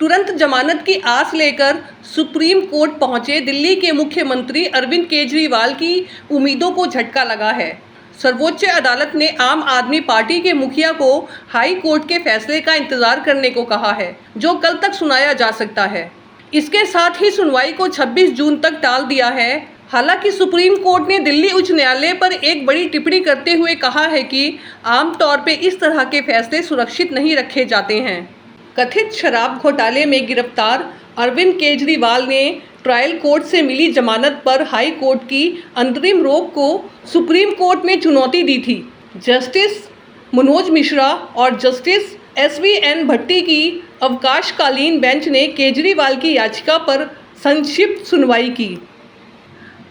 तुरंत जमानत की आस लेकर सुप्रीम कोर्ट पहुंचे दिल्ली के मुख्यमंत्री अरविंद केजरीवाल की उम्मीदों को झटका लगा है। सर्वोच्च अदालत ने आम आदमी पार्टी के मुखिया को हाई कोर्ट के फैसले का इंतजार करने को कहा है, जो कल तक सुनाया जा सकता है। इसके साथ ही सुनवाई को 26 जून तक टाल दिया है। हालांकि सुप्रीम कोर्ट ने दिल्ली उच्च न्यायालय पर एक बड़ी टिप्पणी करते हुए कहा है कि आमतौर पर इस तरह के फैसले सुरक्षित नहीं रखे जाते हैं। कथित शराब घोटाले में गिरफ्तार अरविंद केजरीवाल ने ट्रायल कोर्ट से मिली जमानत पर हाई कोर्ट की अंतरिम रोक को सुप्रीम कोर्ट में चुनौती दी थी। जस्टिस मनोज मिश्रा और जस्टिस SVN भट्टी की अवकाशकालीन बेंच ने केजरीवाल की याचिका पर संक्षिप्त सुनवाई की।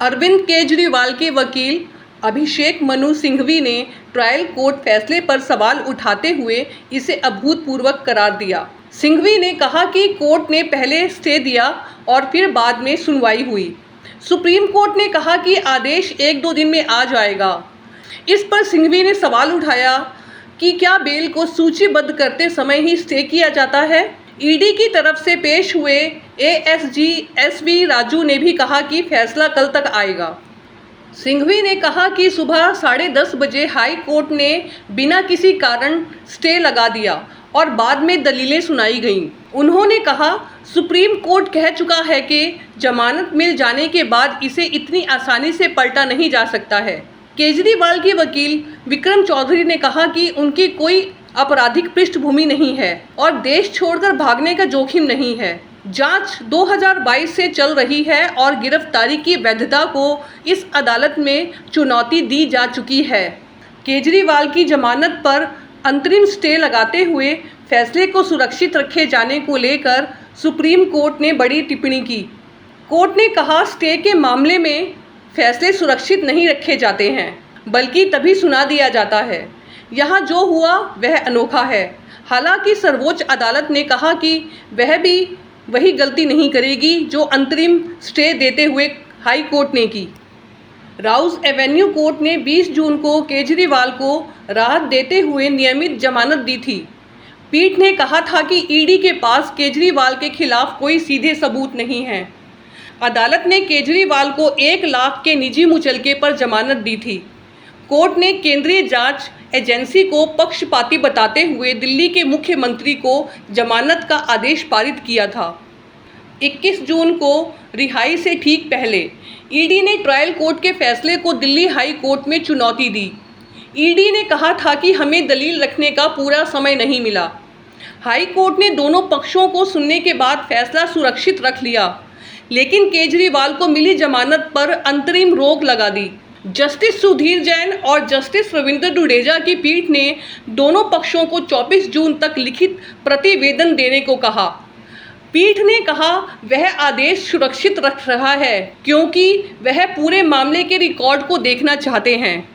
अरविंद केजरीवाल के वकील अभिषेक मनु सिंघवी ने ट्रायल कोर्ट फैसले पर सवाल उठाते हुए इसे अभूतपूर्व करार दिया। सिंघवी ने कहा कि कोर्ट ने पहले स्टे दिया और फिर बाद में सुनवाई हुई। सुप्रीम कोर्ट ने कहा कि आदेश 1-2 दिन में आ जाएगा। इस पर सिंघवी ने सवाल उठाया कि क्या बेल को सूचीबद्ध करते समय ही स्टे किया जाता है। ईडी की तरफ से पेश हुए ASG SV राजू ने भी कहा कि फैसला कल तक आएगा। सिंघवी ने कहा कि सुबह 10:30 बजे हाई कोर्ट ने बिना किसी कारण स्टे लगा दिया और बाद में दलीलें सुनाई गईं। उन्होंने कहा, सुप्रीम कोर्ट कह चुका है कि जमानत मिल जाने के बाद इसे इतनी आसानी से पलटा नहीं जा सकता है। केजरीवाल के वकील विक्रम चौधरी ने कहा कि उनकी कोई आपराधिक पृष्ठभूमि नहीं है और देश छोड़कर भागने का जोखिम नहीं है। जांच 2022 से चल रही है और गिरफ्तारी की वैधता को इस अदालत में चुनौती दी जा चुकी है। केजरीवाल की जमानत पर अंतरिम स्टे लगाते हुए फैसले को सुरक्षित रखे जाने को लेकर सुप्रीम कोर्ट ने बड़ी टिप्पणी की। कोर्ट ने कहा, स्टे के मामले में फैसले सुरक्षित नहीं रखे जाते हैं, बल्कि तभी सुना दिया जाता है। यहाँ जो हुआ वह अनोखा है। हालांकि सर्वोच्च अदालत ने कहा कि वह भी वही गलती नहीं करेगी जो अंतरिम स्टे देते हुए हाई कोर्ट ने की। राउज एवेन्यू कोर्ट ने 20 जून को केजरीवाल को राहत देते हुए नियमित जमानत दी थी। पीठ ने कहा था कि ईडी के पास केजरीवाल के खिलाफ कोई सीधे सबूत नहीं है। अदालत ने केजरीवाल को 1 लाख के निजी मुचलके पर जमानत दी थी। कोर्ट ने केंद्रीय जांच एजेंसी को पक्षपाती बताते हुए दिल्ली के मुख्यमंत्री को जमानत का आदेश पारित किया था। 21 जून को रिहाई से ठीक पहले ईडी ने ट्रायल कोर्ट के फैसले को दिल्ली हाई कोर्ट में चुनौती दी। ईडी ने कहा था कि हमें दलील रखने का पूरा समय नहीं मिला। हाई कोर्ट ने दोनों पक्षों को सुनने के बाद फैसला सुरक्षित रख लिया, लेकिन केजरीवाल को मिली जमानत पर अंतरिम रोक लगा दी। जस्टिस सुधीर जैन और जस्टिस रविंद्र डुडेजा की पीठ ने दोनों पक्षों को 24 जून तक लिखित प्रतिवेदन देने को कहा। पीठ ने कहा वह आदेश सुरक्षित रख रहा है क्योंकि वह पूरे मामले के रिकॉर्ड को देखना चाहते हैं।